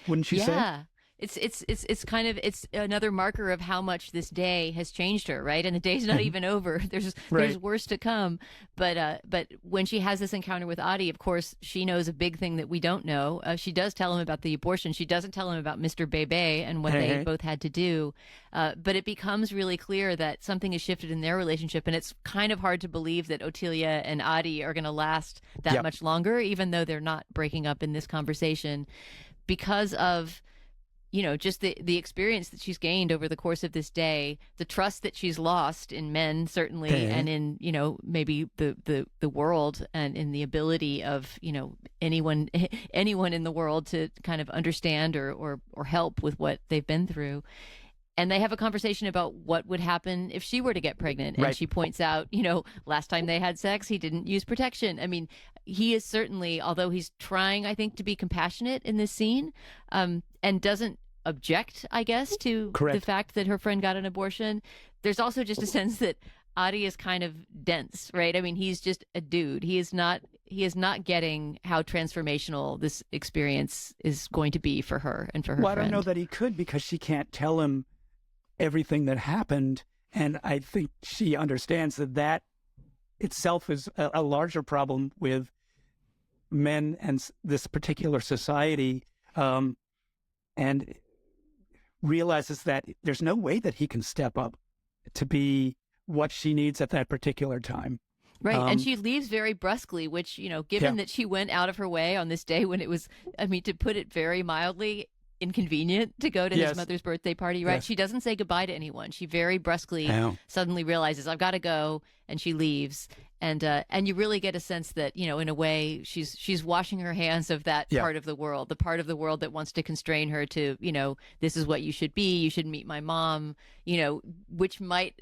Wouldn't you say? Yeah. It's another marker of how much this day has changed her, right? And the day's not even over. There's worse to come. But when she has this encounter with Adi, of course, she knows a big thing that we don't know. She does tell him about the abortion. She doesn't tell him about Mr. Bebe and what they both had to do. But it becomes really clear that something has shifted in their relationship, and it's kind of hard to believe that Ottilia and Adi are going to last that much longer, even though they're not breaking up in this conversation, because of just the experience that she's gained over the course of this day, the trust that she's lost in men, certainly, and in, maybe the world, and in the ability of, anyone in the world to kind of understand or help with what they've been through. And they have a conversation about what would happen if she were to get pregnant. And she points out, last time they had sex, he didn't use protection. I mean, he is certainly, although he's trying, I think, to be compassionate in this scene, and doesn't object, I guess, to the fact that her friend got an abortion, there's also just a sense that Adi is kind of dense, right? I mean, he's just a dude. He is not getting how transformational this experience is going to be for her and for her friend. I don't know that he could, because she can't tell him everything that happened. And I think she understands that itself is a larger problem with men and this particular society, and realizes that there's no way that he can step up to be what she needs at that particular time. Right. And she leaves very brusquely, which, given that she went out of her way on this day when it was, to put it very mildly, inconvenient to go to his mother's birthday party, right? She doesn't say goodbye to anyone. She very brusquely suddenly realizes, I've got to go, and she leaves. And you really get a sense that, in a way, she's washing her hands of that part of the world, the part of the world that wants to constrain her to, this is what you should be. You should meet my mom, which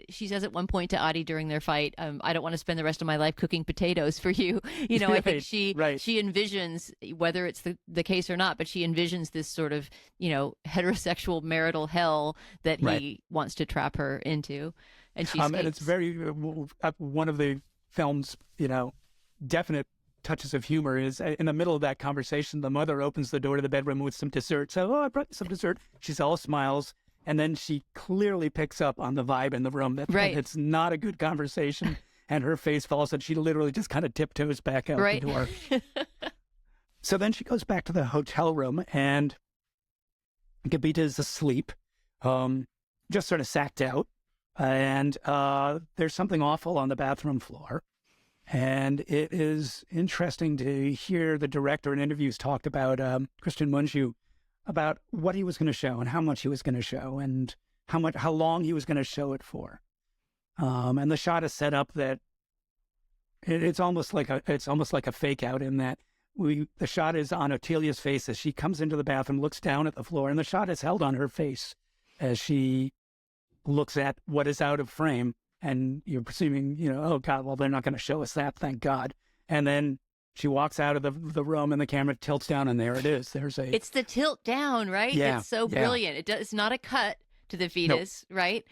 she says at one point to Adi during their fight, I don't want to spend the rest of my life cooking potatoes for you. I think she envisions, whether it's the case or not, but she envisions this sort of, heterosexual marital hell that he wants to trap her into. And she and it's very, one of the film's, definite touches of humor is in the middle of that conversation, the mother opens the door to the bedroom with some dessert. So, I brought you some dessert. She's all smiles. And then she clearly picks up on the vibe in the room that it's not a good conversation. And her face falls, and she literally just kind of tiptoes back out the door. So then she goes back to the hotel room, and Gabita is asleep, just sort of sacked out. And there's something awful on the bathroom floor. And it is interesting to hear the director in interviews talk about Christian Mungiu, about what he was going to show and how much he was going to show and how long he was going to show it for. And the shot is set up that it's almost like a fake out, in that the shot is on Ottilia's face as she comes into the bathroom, looks down at the floor, and the shot is held on her face as she looks at what is out of frame, and you're presuming, oh God, well, they're not going to show us that, thank God. And then she walks out of the room, and the camera tilts down, and there it is. It's the tilt down, right? Yeah, it's so brilliant. It's not a cut to the fetus, right?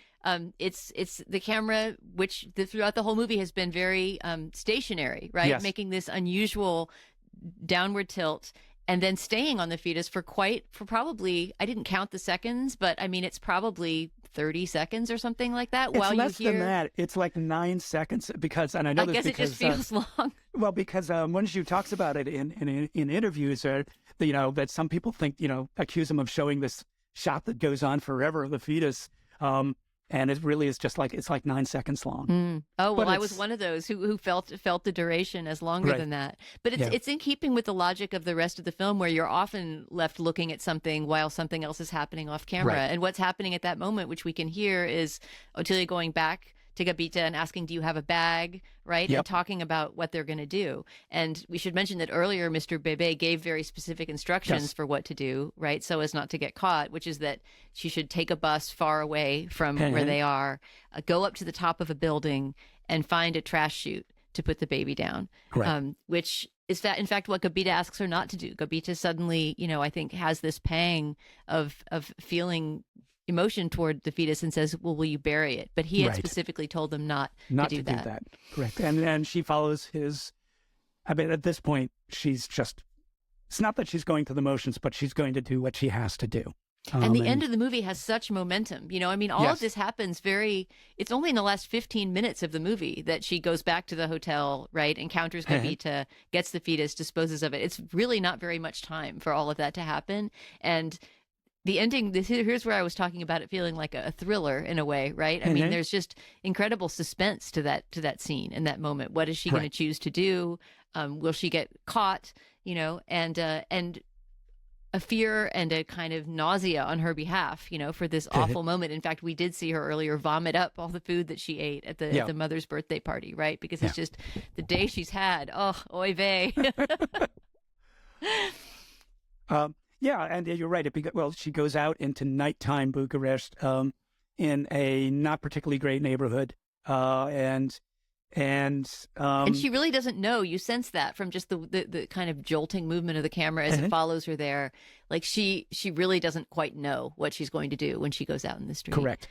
It's the camera, which throughout the whole movie has been very stationary, right? Yes. Making this unusual downward tilt, and then staying on the fetus for probably, I didn't count the seconds, but it's probably 30 seconds or something like that. It's less than that. It's like 9 seconds, because, and I know I guess this because it just feels long. Well, because Mungiu talks about it in interviews, that some people think, accuse him of showing this shot that goes on forever of the fetus. And it really is just like, it's like 9 seconds long. Oh, well, I was one of those who felt the duration as longer than that. But it's in keeping with the logic of the rest of the film, where you're often left looking at something while something else is happening off camera. And what's happening at that moment, which we can hear, is Ottilia going back to Gabita and asking, do you have a bag, right? Yep. And talking about what they're going to do. And we should mention that earlier, Mr. Bebe gave very specific instructions for what to do, right? So as not to get caught, which is that she should take a bus far away from where they are, go up to the top of a building and find a trash chute to put the baby down, which is that in fact what Gabita asks her not to do. Gabita suddenly, I think has this pang of feeling emotion toward the fetus and says, well, will you bury it? But he had specifically told them not to do that. Correct. And she follows his, I mean, at this point, she's just, it's not that she's going through the motions, but she's going to do what she has to do. And the end of the movie has such momentum. I mean, all of this happens it's only in the last 15 minutes of the movie that she goes back to the hotel, right? Encounters Gabita, gets the fetus, disposes of it. It's really not very much time for all of that to happen. And the ending, here's where I was talking about it feeling like a thriller in a way, right? I mean, there's just incredible suspense to that scene and that moment. What is she going to choose to do? Will she get caught? And a fear and a kind of nausea on her behalf, for this awful moment. In fact, we did see her earlier vomit up all the food that she ate at the mother's birthday party, right? Because it's just the day she's had. Oh, oy vey. Yeah, and you're right. She goes out into nighttime Bucharest in a not particularly great neighborhood, and she really doesn't know. You sense that from just the kind of jolting movement of the camera as it follows her there. Like she really doesn't quite know what she's going to do when she goes out in the street. Correct.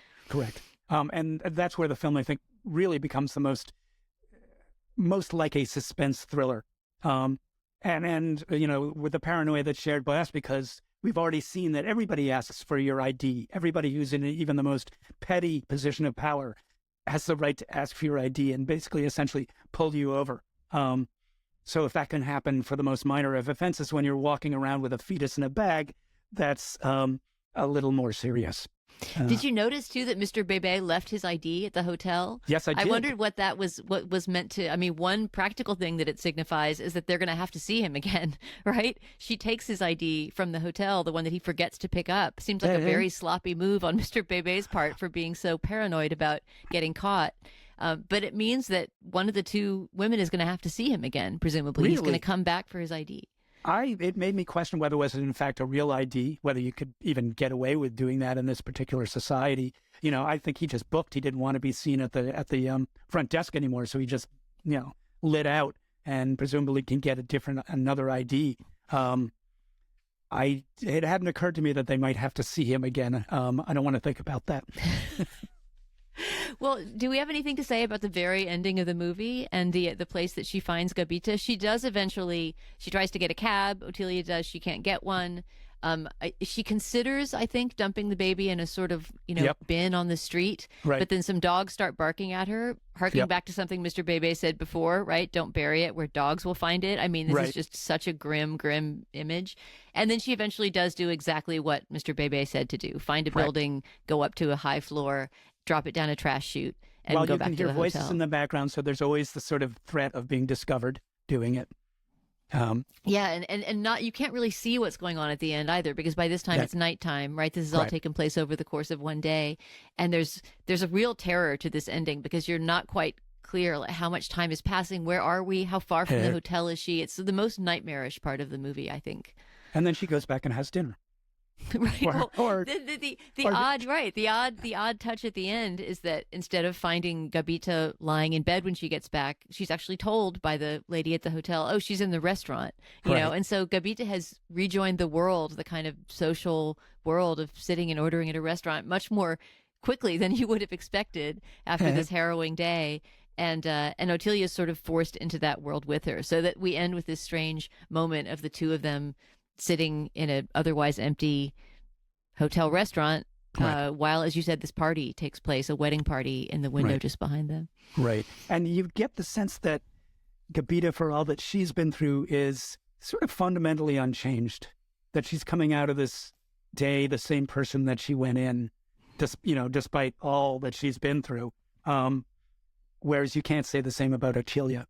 And that's where the film, I think, really becomes the most like a suspense thriller. And with the paranoia that's shared by us, because we've already seen that everybody asks for your ID. Everybody who's in even the most petty position of power has the right to ask for your ID and basically essentially pull you over. So if that can happen for the most minor of offenses when you're walking around with a fetus in a bag, that's a little more serious. Did you notice too that Mr. Bebe left his ID at the hotel? Yes, I did. I wondered what was meant to. I mean, one practical thing that it signifies is that they're going to have to see him again, right? She takes his ID from the hotel, the one that he forgets to pick up. Seems like a very sloppy move on Mr. Bebe's part for being so paranoid about getting caught. But it means that one of the two women is going to have to see him again. Presumably, he's going to come back for his ID. It made me question whether it was in fact a real ID, whether you could even get away with doing that in this particular society. I think he just booked. He didn't want to be seen at the front desk anymore, so he just lit out and presumably can get another ID. It hadn't occurred to me that they might have to see him again. I don't want to think about that. Well, do we have anything to say about the very ending of the movie and the place that she finds Gabita? She does eventually. She tries to get a cab. Otilia does. She can't get one. She considers, I think, dumping the baby in a sort of bin on the street. Right. But then some dogs start barking at her, harking back to something Mr. Bebe said before, right? Don't bury it where dogs will find it. I mean, this is just such a grim image. And then she eventually does do exactly what Mr. Bebe said to do: find a building, go up to a high floor, drop it down a trash chute, and go back to the hotel. Well, you can hear voices in the background, so there's always the sort of threat of being discovered doing it. And not, you can't really see what's going on at the end either, because by this time it's nighttime, right? This has all taken place over the course of one day, and there's a real terror to this ending because you're not quite clear like, how much time is passing, where are we, how far from the hotel is she? It's the most nightmarish part of the movie, I think. And then she goes back and has dinner. Right. The odd touch at the end is that instead of finding Gabita lying in bed when she gets back, she's actually told by the lady at the hotel, oh, she's in the restaurant, you know? And so Gabita has rejoined the world, the kind of social world of sitting and ordering at a restaurant much more quickly than you would have expected after this harrowing day. And Otilia is sort of forced into that world with her, so that we end with this strange moment of the two of them sitting in an otherwise empty hotel restaurant while, as you said, this party takes place, a wedding party in the window just behind them. Right. And you get the sense that Gabita, for all that she's been through, is sort of fundamentally unchanged, that she's coming out of this day the same person that she went in, despite all that she's been through. Whereas you can't say the same about Otilia.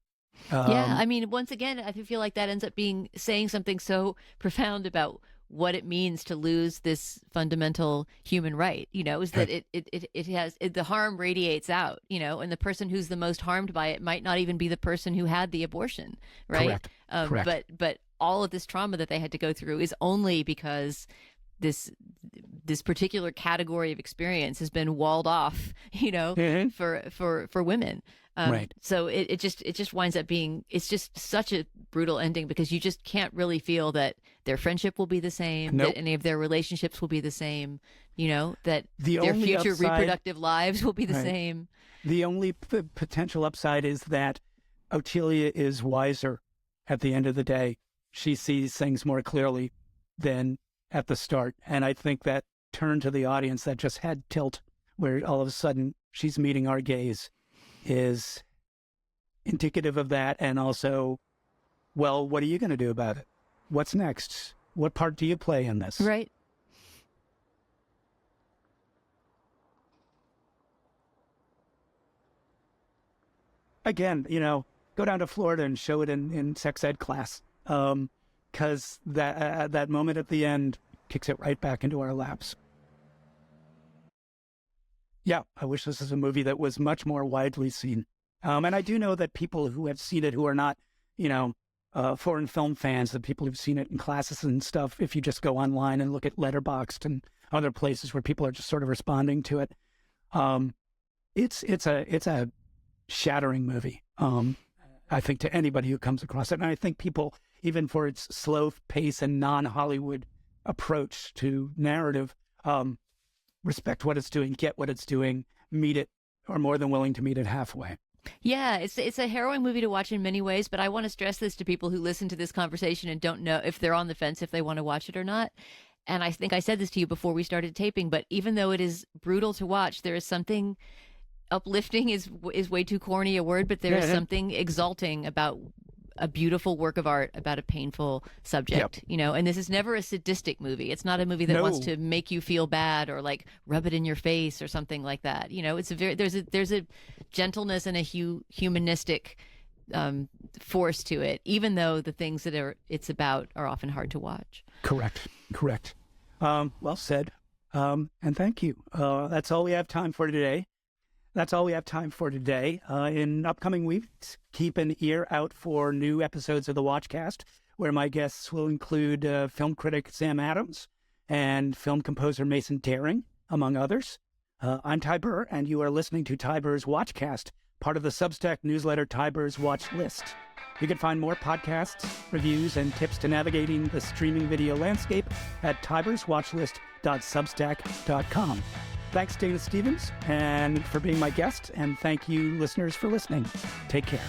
I mean, once again, I feel like that ends up saying something so profound about what it means to lose this fundamental human right, is that the harm radiates out, and the person who's the most harmed by it might not even be the person who had the abortion, right? Correct. But all of this trauma that they had to go through is only because this particular category of experience has been walled off, for women. Right. So it just winds up being, it's just such a brutal ending because you just can't really feel that their friendship will be the same, Nope. that any of their relationships will be the same, that their only future upside, reproductive lives will be the right. same. The only potential upside is that Ottilia is wiser at the end of the day. She sees things more clearly than at the start. And I think that turn to the audience, that just head tilt, where all of a sudden she's meeting our gaze, is indicative of that. And also, well, what are you going to do about it? What's next? What part do you play in this? Right. Again, go down to Florida and show it in sex ed class. Because that moment at the end kicks it right back into our laps. Yeah, I wish this was a movie that was much more widely seen. And I do know that people who have seen it who are not, foreign film fans, the people who've seen it in classes and stuff, if you just go online and look at Letterboxd and other places where people are just sort of responding to it, it's a shattering movie, I think, to anybody who comes across it. And I think people, even for its slow pace and non-Hollywood approach to narrative, respect what it's doing, get what it's doing, meet it, or more than willing to meet it halfway. Yeah, it's a harrowing movie to watch in many ways, but I want to stress this to people who listen to this conversation and don't know if they're on the fence, if they want to watch it or not. And I think I said this to you before we started taping, but even though it is brutal to watch, there is something uplifting is way too corny a word, but there is something exalting about a beautiful work of art about a painful subject, and this is never a sadistic movie. It's not a movie that wants to make you feel bad or like rub it in your face or something like that. It's there's a gentleness and a humanistic force to it, even though the things that it's about are often hard to watch. Correct. Well said. And thank you. That's all we have time for today. In upcoming weeks, keep an ear out for new episodes of the Watchcast, where my guests will include film critic Sam Adams and film composer Mason Daring, among others. I'm Ty Burr, and you are listening to Ty Burr's Watchcast, part of the Substack newsletter Ty Burr's Watch List. You can find more podcasts, reviews, and tips to navigating the streaming video landscape at tyburswatchlist.substack.com. Thanks, Dana Stevens, and for being my guest, and thank you, listeners, for listening. Take care.